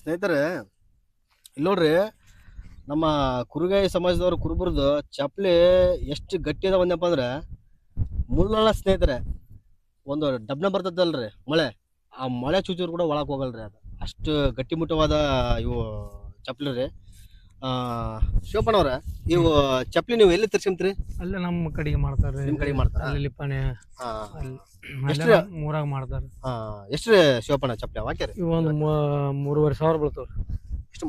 ಸ್ನೇಹಿತರೆ ಇಲ್ಲಿ ನೋಡ್ರಿ, ನಮ್ಮ ಕುರುಗಾಯಿ ಸಮಾಜದವ್ರು ಕುರುಬರದು ಚಪ್ಪಲಿ ಎಷ್ಟು ಗಟ್ಟಿ ಅದಾವಪ್ಪ ಅಂದ್ರೆ ಮುಳ್ಳಲ್ಲ ಸ್ನೇಹಿತರೆ. ಒಂದು ಡಬ್ನ ಬರ್ತದಲ್ರಿ ಮಳೆ, ಆ ಮಳೆ ಚೂಚೂರು ಕೂಡ ಒಳಗೆ ಹೋಗಲ್ರಿ. ಅದು ಅಷ್ಟು ಗಟ್ಟಿಮುಟ್ಟವಾದ ಇವು ಚಪ್ಪಲಿ ರೀ. ಶಿವಪ್ಪನವ್ರ, ಇವು ಚಪ್ಪಲಿ ನೀವು ಎಲ್ಲಿ ತರ್ಸ್ಕೊಂತೀರಿ? ಅಲ್ಲೇ ನಮ್ಮ ಕಡೆಗೆ ಮಾಡ್ತಾರೆ. ನಿಮ್ಮ ಕಡೆಗೆ ಮಾಡ್ತಾರ? ಅಲ್ಲಿ ಲಿಪ್ಪಾಣೆ ಎಷ್ಟು ಮೂರಾಗ ಮಾಡ್ತಾರೆ. ಎಷ್ಟು ರೀ ಶಿವಪ್ಪನ ಚಪ್ಪಲಿ ಹಾಕ್ಯಾರಿ? ಇವು ಒಂದು 3,500 ಬೀಳ್ತಾವ್ರಿ. ಎಷ್ಟು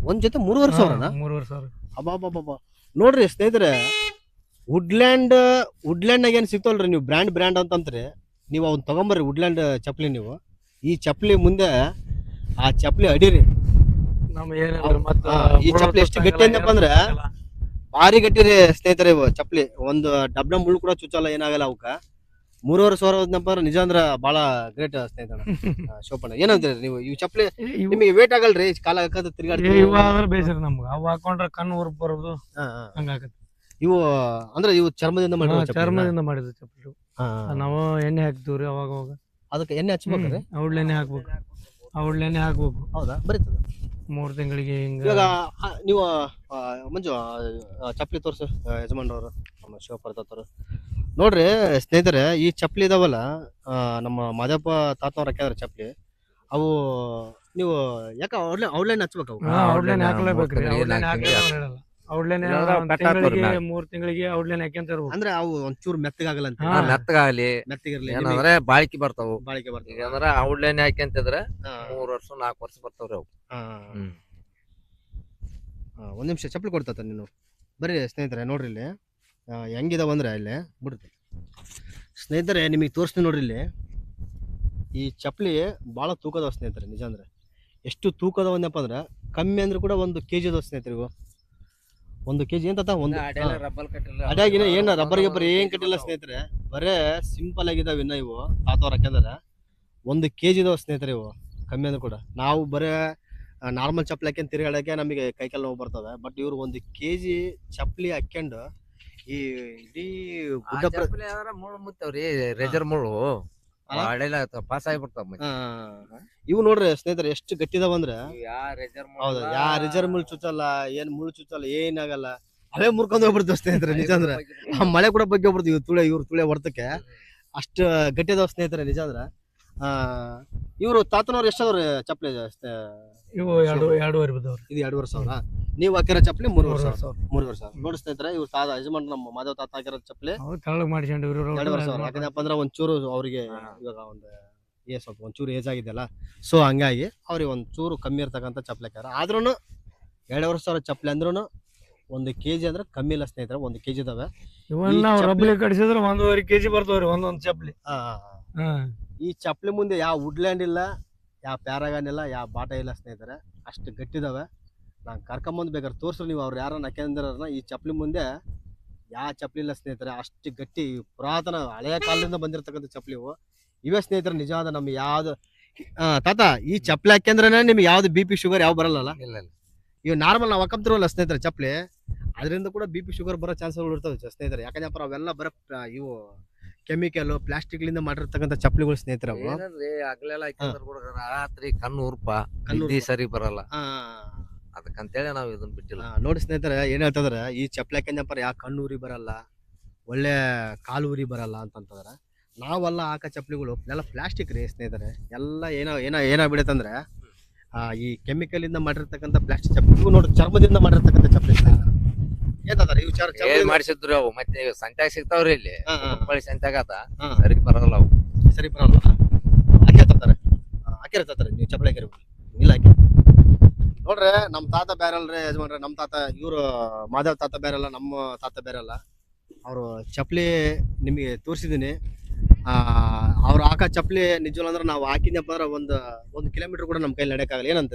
ಒಂದ್ ಜೊತೆ 3,500? 3,500. ಅಬ್ಬಾ ನೋಡ್ರಿ ಸ್ನೇಹಿತರೆ, ವುಡ್ಲ್ಯಾಂಡ್ನಾಗ ಏನು ಸಿಗ್ತವಲ್ರಿ, ನೀವು ಬ್ರ್ಯಾಂಡ್ ಅಂತಂತ್ರಿ, ನೀವು ಅವ್ನ ತಗೊಂಬರ್ರಿ ವುಡ್ಲ್ಯಾಂಡ್ ಚಪ್ಪಲಿ. ನೀವು ಈ ಚಪ್ಪಲಿ ಮುಂದೆ ಆ ಚಪ್ಪಲಿ ಅಡಿರಿ. ಈ ಚಪ್ಪಲಿ ಎಷ್ಟು ಗಟ್ಟಿ ಅಂದಪ್ಪ ಅಂದ್ರೆ ಭಾರಿ ಗಟ್ಟಿ ರೀ ಸ್ನೇಹಿತರೆ. ಇವು ಚಪ್ಪಲಿ ಒಂದು ಡಬ್ನ ಮುಳ್ಳು ಕೂಡ ಚುಚ್ಚಲ್ಲ, ಏನಾಗಲ್ಲ ಅವಕ್ಕ. 3,500 ಅಂದ್ರೆ ನಿಜ ಅಂದ್ರ ಬಹಳ ಗ್ರೇಟ್ ಸ್ನೇಹಿತರ. ಶಿವಪ್ಪಣ್ಣ ಏನಂತೀರಿ ನೀವು? ಇವು ಚಪ್ಪಲಿ ನಿಮಗೆ ವೇಟ್ ಆಗಲ್ರಿ, ಕಾಲ ಹಾಕಂತ ತಿರ್ಗಾಡಿ ಬೇಸರ ನಮ್ಗೆ. ಅವು ಹಾಕೊಂಡ್ರೆ ಕಣ್ಣು ಉರ್ಪ್ ಬರೋದು ಹಂಗಾಗತ್ತೆ. ಇವು ಅಂದ್ರೆ ಇವು ಚರ್ಮದಿಂದ ಮಾಡಿದ ಚಪ್ಪಲಿ. ನಾವು ಎಣ್ಣೆ ಹಾಕ್ತಿವ್ರಿ ಅವಾಗ ಅದಕ್ಕೆ ಎಣ್ಣೆ ಹಚ್ಬೇಕ್ರಿ. ಔಡ್ಲೆಣ್ಣೆ ಹಾಕ್ಬೇಕು. ಹೌದಾ? ಬರೀತದ 3 ತಿಂಗಳಿಗೆ ಹಿಂಗ. ಇವಾಗ ನೀವು ಮಂಜು ಚಪ್ಪಲಿ ತೋರ್ಸು ಯಜಮಾನ್ರವ್ರು, ನಮ್ಮ ಶಿವಪ್ರದತ್ತವ್ರು. ನೋಡ್ರಿ ಸ್ನೇಹಿತರೆ, ಈ ಚಪ್ಪಲಿ ಇದಾವಲ್ಲ, ನಮ್ಮ ಮಾದಪ್ಪ ತಾತನವ್ರು ಹಾಕ್ಯಾರ ಚಪ್ಪಲಿ. ಅವು ನೀವು ಯಾಕೆ ಔಡ್ಲೈನ್ ಹಚ್ಬೇಕು? ಔಡ್ಲೆಣ್ಣೆ ಹಾಕ್ಲೇಬೇಕ್ರಿ. ಔಡ್ಲೆಣ್ಣೆ 3 ತಿಂಗಳಿಗೆ ಔಡ್ಲೆಣ್ಣೆ ಹಾಕ್ಯಂತ ಇರ್ಬೇಕು. ಅಂದ್ರೆ ಅವು ಒಂಚೂರು ಮೆತ್ತಗಾಗಲ್ಲ ಅಂತ. ಮೆತ್ತಗಿರ್ಲಿ ಏನಂದ್ರೆ ಬಾಳಿಕೆ ಬರ್ತಾವು. ಬಾಳಿಕೆ ಈಗ ಅಂದ್ರ ಔಡ್ಲೆಣ್ಣೆ ಹಾಕ್ಯಂತಿದ್ರೆ 3 ವರ್ಷ 4 ವರ್ಷ ಬರ್ತಾವ್ರಿ ಅವು. ಒಂದ್ ನಿಮಿಷ ಚಪ್ಪಲಿ ಕೊಡ್ತಾತ ನೀನು. ಬರ್ರಿ ಸ್ನೇಹಿತರೆ, ನೋಡ್ರಿ ಇಲ್ಲಿ ಹೆಂಗಿದಾವ ಅಂದ್ರೆ ಇಲ್ಲಿ ಬಿಡುತ್ತೆ ಸ್ನೇಹಿತರೆ. ನಿಮಗೆ ತೋರಿಸ್ತೀನಿ ನೋಡ್ರಿ ಇಲ್ಲಿ. ಈ ಚಪ್ಪಲಿ ಭಾಳ ತೂಕದವ ಸ್ನೇಹಿತರೆ. ನಿಜ ಅಂದ್ರೆ ಎಷ್ಟು ತೂಕದವನ್ನಪ್ಪ ಅಂದ್ರೆ ಕಮ್ಮಿ ಅಂದ್ರೆ ಕೂಡ 1 kg ಅದಾವ ಸ್ನೇಹಿತರೆ. ಇವು 1 kg ಅಂತ ಒಂದು ಅಡ್ಯಾಗಿನ ಏನು ರಬ್ಬರ್ ಗಿಬ್ಬರ್ ಏನ್ ಕಟ್ಟಿಲ್ಲ ಸ್ನೇಹಿತರೆ. ಬರೇ ಸಿಂಪಲ್ ಆಗಿದಾವ ಇನ್ನ ಇವು ತಾತವ್ರ ಹಾಕ್ಯಂದ್ರೆ 1 kg ಇದಾವ ಸ್ನೇಹಿತರೆ. ಇವು ಕಮ್ಮಿ ಅಂದ್ರೆ ಕೂಡ ನಾವು ಬರೇ ನಾರ್ಮಲ್ ಚಪ್ಪಲಿ ಹಾಕ್ಯಂಡ್ ತಿರುಗಾಡಕ್ಕೆ ನಮಗೆ ಕೈಕಾಲು ನೋವು ಬರ್ತವೆ. ಬಟ್ ಇವ್ರು 1 kg ಚಪ್ಪಲಿ ಹಾಕ್ಯಂಡು ಈ ಇಡೀ ಮುಳ್ಳು ಮುತ್ತವ್ರಿ, ರೇಜರ್ ಮುಳ್ಳು ಪಾಸ್ ಆಗಿಬಿಡ್ತಾವ. ಇವು ನೋಡ್ರಿ ಸ್ನೇಹಿತರೆ ಎಷ್ಟು ಗಟ್ಟಿದಾವ ಅಂದ್ರೆ. ಹೌದಾ? ಯಾ ರಿಜರ್ ಮುಳ್ಳು ಚುಚ್ಚಲ್ಲ, ಏನ್ ಮುಳ್ಳು ಚುಚ್ಚಲ್ಲ, ಏನಾಗಲ್ಲ. ಅವೇ ಮುರ್ಕೊಂಡ್ ಹೋಗ್ಬಿಡ್ತಾವ ಸ್ನೇಹಿತರೆ. ನಿಜ ಅಂದ್ರೆ ಆ ಮಳೆ ಕೂಡ ಬಗ್ಗೆ ಹೋಗ್ಬಿಡ್ತೀವಿ. ಇವ್ರ ತುಳೆ ಹೊಡ್ತಕ್ಕೆ ಅಷ್ಟು ಗಟ್ಟಿದಾವ ಸ್ನೇಹಿತರೆ. ನಿಜ ಅಂದ್ರ ಇವ್ರು ತಾತನವ್ರು ಎಷ್ಟಾದವ್ರಿ ಚಪ್ಪಲಿ? ಇವು 2.5 ಬಿದ್ದವ್ರಿ. ಇದು 2,500. ನೀವು ಹಾಕಿರೋ ಚಪ್ಪಲಿ 3,500. ನೋಡಿ ಸ್ನೇಹಿತರೆ, ಇವ್ರು ಯಜಮಾನ್ ನಮ್ಮ ಮಾಧವ್ ತಾತ ಹಾಕಿರೋ ಚಪ್ಪಲಿ 2,500. ಯಾಕಂದಪ್ಪ ಅಂದ್ರೆ ಒಂಚೂರು ಅವ್ರಿಗೆ ಇವಾಗ ಸ್ವಲ್ಪ ಒಂಚೂರು ಏಜ್ ಆಗಿದೆಯಲ್ಲ, ಸೊ ಹಂಗಾಗಿ ಅವ್ರಿಗೆ ಒಂಚೂರು ಕಮ್ಮಿ ಇರ್ತಕ್ಕಂಥ ಚಪ್ಪಲಿ ಹಾಕ್ಯಾರ. ಆದ್ರೂ 2,500 ಚಪ್ಪಲಿ ಅಂದ್ರೂ 1 kg ಅಂದ್ರೆ ಕಮ್ಮಿ ಇಲ್ಲ ಸ್ನೇಹಿತರೆ. 1 kg ಇದಾವೆ. ರಬ್ಬಲಿ ಕಡಿಸಿದ್ರೆ 1.5 kg ಬರ್ತಾವ್ರಿ ಒಂದೊಂದು ಚಪ್ಪಲಿ. ಈ ಚಪ್ಪಲಿ ಮುಂದೆ ಯಾವ ವುಡ್ಲ್ಯಾಂಡ್ ಇಲ್ಲ, ಯಾವ ಪ್ಯಾರಾಗಾನ್ ಇಲ್ಲ, ಯಾವ ಬಾಟ ಇಲ್ಲ ಸ್ನೇಹಿತರೆ. ಅಷ್ಟು ಗಟ್ಟಿದಾವೆ. ನಾನು ಕರ್ಕೊಂಬಂದು ಬೇಕಾದ್ರೆ ತೋರ್ಸ್ರಿ ನೀವು. ಅವ್ರು ಯಾರನ್ನ ಹಾಕ್ಯಂದಿರ ಈ ಚಪ್ಪಲಿ ಮುಂದೆ ಯಾವ ಚಪ್ಪಲಿ ಇಲ್ಲ ಸ್ನೇಹಿತರೆ. ಅಷ್ಟು ಗಟ್ಟಿ ಪುರಾತನ ಹಳೆಯ ಕಾಲದಿಂದ ಬಂದಿರತಕ್ಕಂಥ ಚಪ್ಪಲಿ ಇವೇ ಸ್ನೇಹಿತರೆ. ನಿಜವಾದ ನಮ್ಗೆ ಯಾವ್ದು ತಾತ ಈ ಚಪ್ಪಲಿ ಹಾಕ್ಯಂದ್ರೆ ನಿಮ್ಗೆ ಯಾವ್ದು BP ಶುಗರ್ ಯಾವ ಬರಲ್ಲ. ಇವ್ ನಾರ್ಮಲ್ ನಾವು ಹಾಕಂತಿರಲ್ಲ ಸ್ನೇಹಿತರೆ ಚಪ್ಪಲಿ, ಅದರಿಂದ ಕೂಡ BP ಶುಗರ್ ಬರೋ ಚಾನ್ಸ್ಗಳು ಇರ್ತವೆ ಸ್ನೇಹಿತರೆ. ಯಾಕಂದ್ರೆ ಅವೆಲ್ಲ ಬರೋ ಇವು ಕೆಮಿಕಲ್ ಪ್ಲಾಸ್ಟಿಕ್ ಲಿಂದ ಮಾಡಿರ್ತಕ್ಕಂಥ ಚಪ್ಪಲಿಗಳು ಸ್ನೇಹಿತರೆ. ಅವು ರಾತ್ರಿ ಕಣ್ಣು ಉರ್ಪ ಸರಿ ಬರಲ್ಲ, ಅದಕ್ಕಂತೇಳಿ ನಾವು ಇದನ್ನ ಬಿಟ್ಟಿಲ್ಲ. ನೋಡಿ ಸ್ನೇಹಿತರೆ, ಏನ್ ಹೇಳ್ತಂದ್ರೆ ಈ ಚಪ್ಪಲಿ ಹಾಕ್ಯಂದಪ್ಪ ಯಾವ ಕಣ್ಣು ಉರಿ ಬರಲ್ಲ, ಒಳ್ಳೆ ಕಾಲು ಉರಿ ಬರಲ್ಲ ಅಂತಂತಂದ್ರೆ ನಾವೆಲ್ಲ ಹಾಕೋ ಚಪ್ಪಲಿಗಳು ಎಲ್ಲ ಪ್ಲಾಸ್ಟಿಕ್ ರೀ ಸ್ನೇಹಿತರೆ. ಎಲ್ಲ ಏನಾಗ್ಬಿಡತ್ತಂದ್ರೆ ಈ ಕೆಮಿಕಲ್ ಇಂದ ಮಾಡಿರ್ತಕ್ಕಂಥ ಪ್ಲಾಸ್ಟಿಕ್ ಚಪ್ಪಲಿ. ನೋಡಿ ಚರ್ಮದಿಂದ ಮಾಡಿರ್ತಕ್ಕಂಥ ಚಪ್ಪಲಿ ಮಾಡಿಸಿದ್ರು ಅವು. ಮತ್ತೆ ಸಂತ್ಯಾಗ ಸಿಗ್ತಾವ್ರಿ ಇಲ್ಲಿ ಸಂತ್ಯಾಗ ಸರಿ ಬರಲ್ಲ ಅವು. ಸರಿ ಬರಲ್ಲ. ಹಾಕಿರ್ತಾರೆ ನೀವು ಚಪ್ಪಲಿ ಹಾಕಿರ ಇಲ್ಲ ಹಾಕಿ ನೋಡ್ರಿ. ನಮ್ ತಾತ ಬೇರಲ್ರಿ ಯಜಮಾನ್ರೆ. ನಮ್ ತಾತ ಇವ್ರು ಮಾಧವ್ ತಾತ ಬೇರಲ್ಲ, ನಮ್ಮ ತಾತ ಬೇರಲ್ಲ. ಅವರು ಚಪ್ಪಲಿ ನಿಮಗೆ ತೋರಿಸಿದೀನಿ. ಅವ್ರು ಹಾಕೋ ಚಪ್ಪಲಿ ನಿಜವಲ್ಲ ಅಂದ್ರೆ ನಾವು ಹಾಕಿದ್ನಪ್ಪ ಅಂದ್ರೆ 1 ಕಿಲೋಮೀಟರ್ ಕೂಡ ನಮ್ ಕೈಲಿ ನಡೆಯಕ್ಕಾಗಲ್ಲ. ಏನಂತ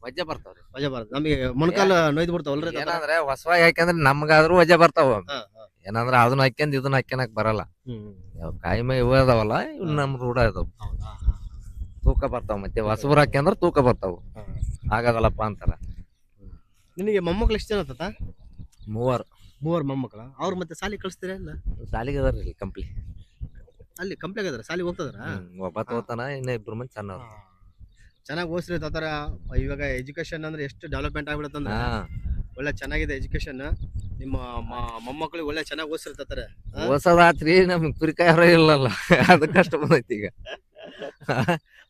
ವಜ್ಜೆ ಬರ್ತಾವ್ರಿ. ವಜೆ ಬರ್ತದೆ ನಮಗೆ. ಮೊಣಕಾಲ ನೋಯ್ದು ಬಿಡ್ತಾವಲ್ರಿ. ಏನಂದ್ರೆ ಹೊಸವಾಗಿ ಹಾಕ್ಯಂದ್ರೆ ನಮ್ಗಾದ್ರೂ ವಜೆ ಬರ್ತಾವ. ಏನಂದ್ರೆ ಅದನ್ನ ಹಾಕ್ಯಂದ್ ಇದನ್ನ ಹಾಕ್ಯನಕ್ ಬರಲ್ಲ. ಕಾಯಿ ಮೈ ಇವ ಅದಾವಲ್ಲ, ಇವ್ ನಮ್ ರೂಢ ಇದಾವ, ತೂಕ ಬರ್ತಾವ. ಮತ್ತೆ ಹೊಸಬ್ರು ಹಾಕ್ಯಂದ್ರ ತೂಕ ಬರ್ತಾವ, ಆಗದಲ್ಲಪ್ಪ ಅಂತಾರ. ನಿನಗೆ ಮೊಮ್ಮಕ್ಳು ಎಷ್ಟು ಜನ ತಾತ? 3 ಮೊಮ್ಮಕ್ಳ. ಅವ್ರು ಮತ್ತೆ ಸಾಲಿ ಕಳಿಸ್ತೀರ ಇಲ್ಲ? ಸಾಲಿಗೆ ಅದಾರ್ರಿ ಕಂಪ್ಲಿ. ಅಲ್ಲಿ ಕಂಪ್ಲೇಗ್ ಅದಾರ, ಸಾಲಿಗೆ ಹೋಗ್ತದಾರ? ಒಬ್ಬ ಓದ್ತಾನ, ಇನ್ನ 2 ಮಂದಿ ಸಣ್ಣ. ಚೆನ್ನಾಗಿ ಓದಿಸ್ರಿ ತಾತರ. ಇವಾಗ ಎಜುಕೇಶನ್ ಅಂದ್ರೆ ಎಷ್ಟು ಡೆವಲಪ್ಮೆಂಟ್ ಆಗ್ಬಿಡುತ್ತಂದ್ರೆ ಒಳ್ಳೆ ಚೆನ್ನಾಗಿದೆ ಎಜುಕೇಶನ್. ನಿಮ್ಮ ಮೊಮ್ಮಕ್ಕಳಿಗೆ ಒಳ್ಳೆ ಚೆನ್ನಾಗಿ ಓದಿಸಿರ್ತಾರೆ. ಓಸೋದಾತ್ರಿ ನಮ್ಗ್ ಕುರಿಕಾಯ ಇಲ್ಲಲ್ಲ ಅದು ಕಷ್ಟ ಬಂದೈತಿ ಈಗ.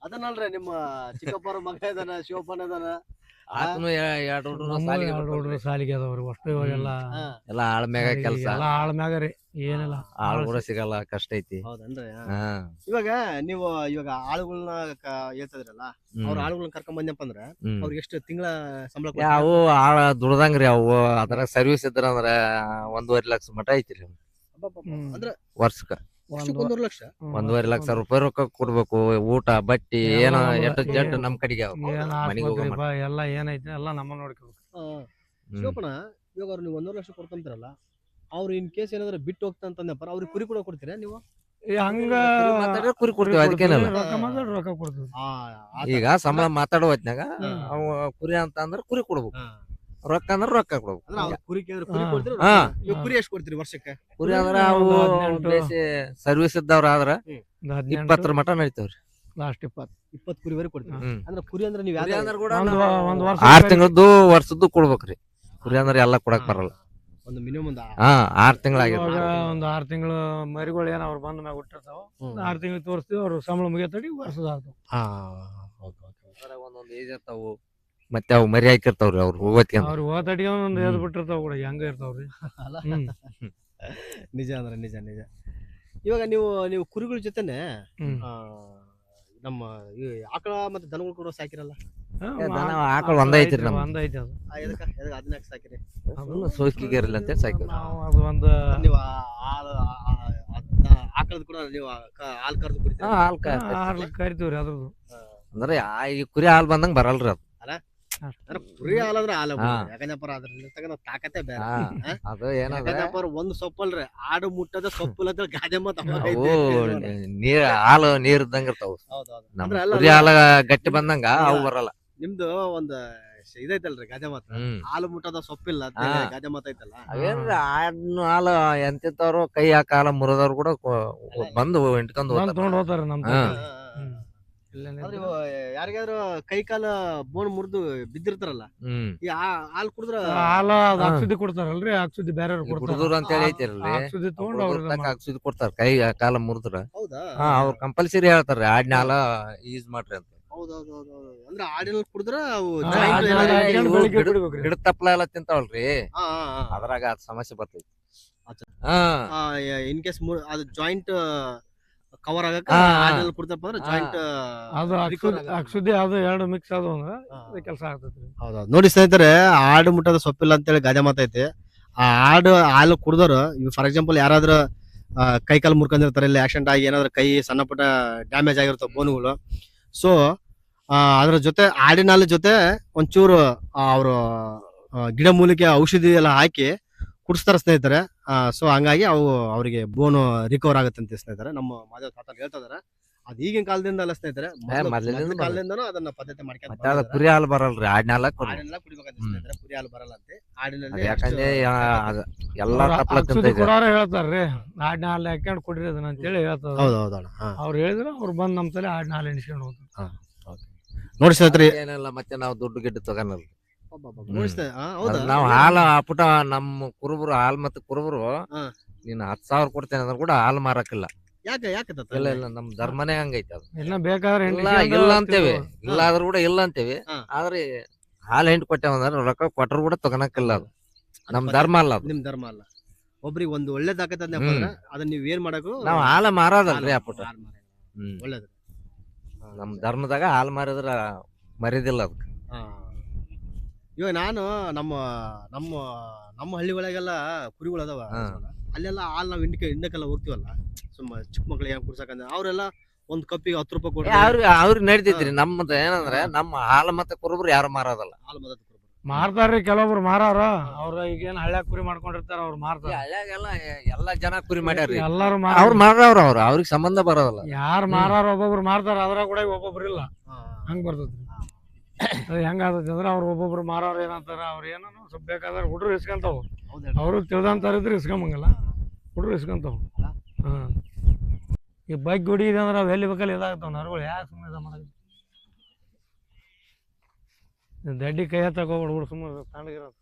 ಅದನ್ನಲ್ರಿ ನಿಮ್ಮ ಚಿಕ್ಕಪ್ಪರ ಮಗ ಇದಾನ, ಶಿವಪ್ಪನ ಇದಾನ. ಆತನು ಎರಡು ಹುಡುಗರು ಸಾಲಿಗೆ ಅದಾವ್ರಿ ಅಷ್ಟು. ಇವಾಗೆಲ್ಲ ಎಲ್ಲ ಆಳ್ ಮ್ಯಾಗ ಕೆಲ್ಸ, ಎಲ್ಲ ಆಳ್ ಮ್ಯಾಗ ರೀ, ಏನಿಲ್ಲ ಆಳ್ ಕೂಡ ಸಿಗಲ್ಲ, ಕಷ್ಟ ಐತಿ. ಹೌದನ್ರಿ. ಇವಾಗ ನೀವು ಇವಾಗ ಆಳುಗಳನ್ನ ಹೇಳ್ತಿದ್ರಲ್ಲ, ಅವ್ರ ಆಳುಗಳನ್ನ ಕರ್ಕೊಂಡ್ ಬಂದಪ್ಪ ಅಂದ್ರ ಅವ್ರಿಗೆ ಎಷ್ಟು ತಿಂಗಳ ಸಂಬಳ ಕೊಡ್ತೀರಾ? ಅವು ಆಳ ದುಡ್ದಂಗ್ರಿ ಅವು. ಅದ್ರಾಗ ಸರ್ವಿಸ್ ಇದ್ರ ಅಂದ್ರ 1.5 ಲಕ್ಷ ಮಟ ಐತ್ರಿ ಅಂದ್ರ ವರ್ಷಕ್ಕ. 1.5 ಲಕ್ಷ 1.5 ಲಕ್ಷ ರೂಪಾಯಿ ರೊಕ್ಕ ಕೊಡ್ಬೇಕು. ಊಟ ಬಟ್ಟಿ ಏನೋ ಎಟ್ಟು ಜಡ್ ನಮ್ ಕಡೆಗೆ ಅವ. ಏನ್ ಮನೆಗೆ ಹೋಗೋ ಆಸ್ಪತ್ರೆ ಎಲ್ಲ ಏನೈತಿ ಎಲ್ಲ ನಮ್ಮ ನೋಡ್ಕೋಬೇಕು. ಶಿವಪ್ಪನ ಇವಾಗ ಅವ್ರು ನೀವು 1.5 ಲಕ್ಷ ಕೊಡ್ತಂತಾರಲ್ಲ, ಅವ್ರು ಇನ್ ಕೇಸ್ ಏನಾದ್ರು ಬಿಟ್ಟು ಹೋಗ್ತಂತಂದಪ್ಪ ಅವ್ರಿಗೆ ಕುರಿ ಕೂಡ ಕೊಡ್ತೀರಾ ನೀವು? ಹಂಗ ಮಾತಾಡಿದ್ರೆ ಕುರಿ ಕೊಡ್ತೀವಿ, ಅದಕ್ಕೇನಲ್ಲ. ರೊಕ್ಕ ಕೊಡ್ತೀವಿ. ಈಗ ಸಂಬಳ ಮಾತಾಡೋ ಹೊತ್ನಾಗ ಅವ ಕುರಿ ಅಂತ ಅಂದ್ರ ಕುರಿ ಕೊಡ್ಬೇಕು, ರೊಕ್ಕ ಅಂದ್ರ ರೊಕ್ಕ ಕೊಡ್ಬೇಕು. ಕುರಿ ಕುರಿ ಎಷ್ಟು ಕೊಡ್ತೀರಿ ವರ್ಷಕ್ಕೆ? ಕುರಿ ಅಂದ್ರ ಅವು ಸರ್ವಿಸ್ ಇದ್ದವ್ರ ಆದ್ರ 20 ಮಟ ನಡಿತಾವ್ರಿ. ಲಾಸ್ಟ್ 20 ಕುರಿವರೆಗೆ ಕೊಡ್ತೀವಿ. ಅಂದ್ರೆ ಕುರಿ ಅಂದ್ರೆ ನೀವು ಒಂದ್ ವರ್ಷ 6 ತಿಂಗಳದ್ದು ವರ್ಷದ್ದು ಕೊಡ್ಬೇಕ್ರಿ. ಕುರಿ ಅಂದ್ರ ಎಲ್ಲಾ ಕೊಡಕ್ ಬರಲ್ಲ. ಒಂದು ಮಿನಿಮಮ್ 6 ತಿಂಗಳಾಗಿರ್ಬೇಕು. ಒಂದ್ 6 ತಿಂಗಳು ಮರಿಗಳು ಏನ್ ಅವ್ರು ಬಂದ ಮ್ಯಾಗ ಹುಟ್ಟಿರ್ತಾವ. 6 ತಿಂಗಳು ತೋರಿಸ್ತೀವಿ, ಅವ್ರು ಸಂಬಳ ಮುಗಿಯತಡಿ ವರ್ಷದ ಆಗ್ತಾವ. ಒಂದೊಂದ್ ಏಜ್ ಇರ್ತಾವು, ಮತ್ತೆ ಅವು ಮರಿ ಹಾಕಿರ್ತಾವ್ರಿ ಅವ್ರು ಹೋಗೋತ್ಕೆ. ಅವ್ರು ಹೋಗತಡಿಗೆ ಒಂದ್ ಎದ್ ಬಿಟ್ಟಿರ್ತಾವ ಕೂಡ, ಹೆಂಗ ಇರ್ತಾವ್ರಿ. ನಿಜ ಅಂದ್ರೆ ನಿಜ ನಿಜ. ಇವಾಗ ನೀವು ಕುರಿಗಳ ಜೊತೆನೆ ನಮ್ಮ ಆಕಳ ಮತ್ತೆ ದನಗಳು ಕೂಡ ಸಾಕಿರಲ್ಲ? ಆಕಳ ಒಂದ ಐತ್ರಿ ನಮ್ದು. ಒಂದ್ ಐತಿ ಅದು. ಅದನ್ನ ಸಾಕಿರಿ? ಅದನ್ನ ಸೋಕಿಗೆ ಇರಲ್ಲ ಅಂತ ಸಾಕಿರಿ. ಅದು ಒಂದು ನೀವು ಆಕಳದ ಕೂಡ ನೀವು ಹಾಲು ಕರೆದು ಕುಡಿತೀರಾ? ಹಾಲು ಕರಿತೀವ್ರಿ ಅದ್ರದ್ದು. ಅಂದ್ರೆ ಈ ಕುರಿ ಹಾಲು ಬಂದಂಗ ಬರಲ್ರಿ ಅದು. ಕುರಿ ಹಾಲಂದ್ರ ಹಾಲು, ಯಾಕಂದ್ರೆ ಅದ್ರ ತಾಕತ್ತೆ ಬೇರೆ. ಅದು ಏನಂದ್ರೆ ಒಂದು ಸೊಪ್ಪಲ್ರಿ, ಆಡು ಮುಟ್ಟದ ಸೊಪ್ಪು ಗಾದೆ ನೀರ್ ಹಾಲು ನೀರ್ ಇದ್ದಂಗ ಇರ್ತಾವ. ಕುರಿ ಹಾಲ ಗಟ್ಟಿ ಬಂದಂಗ ಅವು ಬರಲ್ಲ. ನಿಮ್ದು ಒಂದು ಇದೈತಲ್ರಿ ಗಾದೆ ಮಾತು, ಹಾಲು ಮುಟ್ಟದ ಸೊಪ್ಪಿಲ್ಲ ಗಾದೆ ಮಾತು ಐತಲ್ಲ. ಅವೇನ್ರಿ ಆಡ್ನು ಹಾಲು ಎಂತಿಂತವ್ರು ಕೈ ಹಾಲ ಮುರಿದವ್ರು ಕೂಡ ಬಂದು ಇಂಟ್ಕೊಂಡ್ ತಗೊಂಡ್ ಹೋಗ್ತಾರ ನಮ್. ಯಾರಿಗಾದ್ರು ಕೈ ಕಾಲ ಬೋನ್ ಮುರಿದು ಬಿದ್ದಿರ್ತಾರಲ್ಲ, ಈ ಹಾಲು ಕುಡಿದ್ರ ಹಾಲು ಅಕ್ಷುದಿ ಕೊಡ್ತಾರಲ್ರಿ, ಅಕ್ಷುದಿ ಬೇರೆ ಕುಡಿದ್ರು ಅಂತ ಹೇಳಿ ಐತಿರಲ್ರಿ, ಅಕ್ಷುದಿ ತಗೊಂಡ್ ಅಕ್ಷುದಿ ಕೊಡ್ತಾರ. ಕೈ ಕಾಲ ಮುರಿದ್ರ ಹೌದಾ? ಅವ್ರು ಕಂಪಲ್ಸರಿ ಹೇಳ್ತಾರ ಆಡ್ನ ಹಾಲ ಯೂಸ್ ಮಾಡ್ರಿ ಅಂತ. ಹೌದೌದೌದು. ಅಂದ್ರೆ ಆಡಿನ ಕುಡಿದ್ರ ಗಿಡ ತಪ್ಪಲ ಎಲ್ಲ ತಿಂತಾವಲ್ರಿ, ಅದ್ರಾಗ ಅದ್ ಸಮಸ್ಯೆ ಬರ್ತೈತಿ. ಇನ್ ಕೇಸ್ ಅದು ಜಾಯಿಂಟ್ ಕವರ್ ಆಗಕ್ಕೆ ಕುಡ್ತಪ್ಪ ಅಂದ್ರೆ ಜಾಯಿಂಟ್ ಅದು ಅಕ್ಷುದಿ ಅದು ಎರಡು ಮಿಕ್ಸ್ ಆದವು ಅಂದ್ರೆ ಕೆಲಸ ಆಗ್ತೈತಿ. ಹೌದೌದು. ನೋಡಿ ಸ್ನೇಹಿತರೆ, ಆಡು ಮುಟ್ಟದ ಸೊಪ್ಪಿಲ್ಲ ಅಂತೇಳಿ ಗಾದೆ ಮಾತೈತಿ. ಆ ಆಡು ಹಾಲು ಕುಡಿದವ್ರು, ಇವ್ ಫಾರ್ ಎಕ್ಸಾಂಪಲ್ ಯಾರಾದ್ರೂ ಕೈ ಕಾಲು ಮುರ್ಕೊಂಡಿರ್ತಾರೆ, ಇಲ್ಲಿ ಆಕ್ಸಿಡೆಂಟ್ ಆಗಿ ಏನಾದ್ರು ಕೈ ಸಣ್ಣ ಪುಟ್ಟ ಡ್ಯಾಮೇಜ್ ಆಗಿರ್ತಾವ ಬೋನ್ಗಳು. ಸೊ ಅದ್ರ ಜೊತೆ ಆಡಿನ ಹಾಲು ಜೊತೆ ಒಂಚೂರು ಅವರು ಗಿಡಮೂಲಿಕೆ ಔಷಧಿ ಎಲ್ಲ ಹಾಕಿ ಕುಡಿಸ್ತಾರ ಸ್ನೇಹಿತರೆ. ಸೊ ಹಂಗಾಗಿ ಅವರಿಗೆ ಬೋನು ರಿಕವರ್ ಆಗುತ್ತಂತೆ ಸ್ನೇಹಿತರೆ. ನಮ್ಮ ಮಾದೇವ್ ತಾತ ಹೇಳ್ತಾ ಇದಾರೆ. ಅದ್ ಈಗಿನ ಕಾಲದಿಂದ ಅಲ್ಲ ಸ್ನೇಹಿತರೆ, ಕಾಲದಿಂದನೂ ಅದನ್ನ ಪದ್ಧತಿ ಮಾಡ್ಕೊಂಡು ಕುರಿ ಹಾಲು ಬರಲ್ರಿ, ಆಡಿನ ಹಾಲ ಕುಡಿಬೇಕಂತ ಸ್ನೇಹಿತರೆ. ಕುರಿ ಹಾಲು ಬರಲ್ಲಂತೆ, ಆಡಿನಲ್ಲಿ. ಯಾಕಂದ್ರೆ ಎಲ್ಲಾ ಕೊಡೋರು ಹೇಳ್ತಾರ್ರಿ, ಆಡಿನ ಹಾಲು ಹಾಕ್ಯಂಡ್ ಕುಡಿರಿ ಅದನ್ನ ಅಂತ ಹೇಳಿ ಹೇಳ್ತಾರ. ಅವ್ರು ಹೇಳಿದ್ರೆ ಅವ್ರು ಬಂದ್ ನಮ್ ತಲೆ ಆಡಿನ ಹಾಲು ಎಣಿಸ್ಕೊಂಡು ಹೋಗ್ತಾರೆ. ನೋಡಿ ಸ್ನೇಹಿತರೆ, ಏನಿಲ್ಲ ಮತ್ತೆ ನಾವು ದುಡ್ಡು ಗಿಡ್ಡು ತಗೊಳಲ್ರಿ. ನಾವು ಹಾಲು ಪುಟ ನಮ್ಮ ಕುರುಬರು ಹಾಲು ಮತ್ತೆ ಕುರುಬರು ನೀನ್ 10,000 ಕೊಡ್ತೇನೆ ಅಂದ್ರೆ ಕೂಡ ಹಾಲು ಮಾರಕ್ಕಿಲ್ಲ. ಇಲ್ಲ ಇಲ್ಲ, ನಮ್ ಧರ್ಮನೇ ಹಂಗೈತಿ. ಅದು ಇನ್ನ ಬೇಕಾದ್ರೆ ಇಲ್ಲ ಅಂತೇವಿ, ಇಲ್ಲ ಆದ್ರೂ ಕೂಡ ಇಲ್ಲ ಅಂತೇವಿ. ಆದ್ರೆ ಹಾಲು ಹೆಂಟ್ ಕೊಟ್ಟೇವಂದ್ರೆ ರೊಕ್ಕ ಕೊಟ್ಟರು ಕೂಡ ತಗೊಳಕ್ಕಿಲ್ಲ. ಅದು ನಮ್ ಧರ್ಮ ಅಲ್ಲ, ಅದು ನಿಮ್ ಧರ್ಮ ಅಲ್ಲ. ಒಬ್ರಿಗೆ ಒಂದು ಒಳ್ಳೇದಾಗತ್ತ ಅದನ್ನ ನೀವ್ ಏನ್ ಮಾಡಕು, ನಾವ್ ಹಾಲು ಮಾರೋದಲ್ರಿ ಆ ಪುಟ. ಒಳ್ಳೇದು. ನಮ್ ಧರ್ಮದಾಗ ಹಾಲು ಮಾರಿದ್ರ ಮರಿದಿಲ್ಲ ಅದಕ್ಕೆ. ಇವಾಗ ನಾನು ನಮ್ಮ ನಮ್ಮ ನಮ್ಮ ಹಳ್ಳಿ ಒಳಗೆಲ್ಲ ಕುರಿಗಳು ಅದಾವ, ಅಲ್ಲೆಲ್ಲ ಹಾಲು ನಾವ್ ಹಿಂಡಕ್ಕೆಲ್ಲ ಹೋಗ್ತಿವಲ್ಲ, ಸುಮ್ಮ ಚಿಕ್ಕ ಮಕ್ಳಿಗೆ ಹೆಂಗ್ ಕುಡ್ಸಕಂದ್ರೆ ಅವರೆಲ್ಲ ಒಂದ್ ಕಪ್ಪಿಗೆ 10 ರೂಪಾಯಿ ಕೊಡ್ತಾರೆ. ಅವ್ರಿಗೆ ನಡೀತೈತ್ರಿ. ನಮ್ಮದ ಏನಂದ್ರೆ ನಮ್ಮ ಹಾಲು ಮತ್ತೆ ಕುರುಬರು ಯಾರು ಮಾರೋದಲ್ಲ. ಹಾಲು ಮತ್ತೆ ಕುರುಬರು ಮಾರ್ತಾರ್ರಿ, ಕೆಲವೊಬ್ರು ಮಾರಾರ. ಅವ್ರ ಈಗೇನ್ ಹಳ್ಳ್ಯಾಗ ಕುರಿ ಮಾಡ್ಕೊಂಡಿರ್ತಾರ, ಅವ್ರು ಮಾರ್ತಾರ. ಹಳ್ಳ್ಯಾಗೆಲ್ಲ ಎಲ್ಲಾ ಜನ ಕುರಿ ಮಾಡ್ಯಾರ್ರಿ, ಎಲ್ಲಾರು ಅವ್ರು ಮಾರವ್ರ, ಅವ್ರಿಗೆ ಸಂಬಂಧ ಬರೋದಲ್ಲ. ಯಾರು ಮಾರಾರ ಒಬ್ಬೊಬ್ರು ಮಾರ್ತಾರ, ಅದ್ರಾಗ ಕೂಡ ಒಬ್ಬೊಬ್ರು ಇಲ್ಲ. ಹಂಗ್ ಬರ್ತೈತ್ರಿ. ಅದು ಹೆಂಗ ಆಗತೈತಿ ಅಂದ್ರೆ ಅವ್ರು ಒಬ್ಬೊಬ್ರು ಮಾರೋರು ಏನಂತಾರ, ಅವ್ರು ಏನೋ ಸ್ವಲ್ಪ ಬೇಕಾದ್ರೆ ಹುಡ್ರು ಇಸ್ಕೊಂತಾವ. ಅವರು ತಿಳಿದಂತಾರ ಇದ್ರೆ ಇಸ್ಕೊಂಬಂಗಲ್ಲ, ಹುಡ್ರು ಇಸ್ಕೊಂತಾವ. ಈ ಬೈಕ್ ಗುಡಿ ಇದೆ ಅಂದ್ರೆ ಅವ್ ಎಲ್ಲಿ ಬೇಕಲ್ಲಿ ಇದಾಗತ್ತಾವ ನರ್ಗಳು. ಯಾಕೆ ಸುಮ್ಮನೆ ದಡ್ಡಿ ಕೈ ಹತ್ತಕ್ಕೆ ಹೋಗ್ಬಿಡು ಸುಮ್ಮನೆ ತಣ್ಣಗಿರೋದು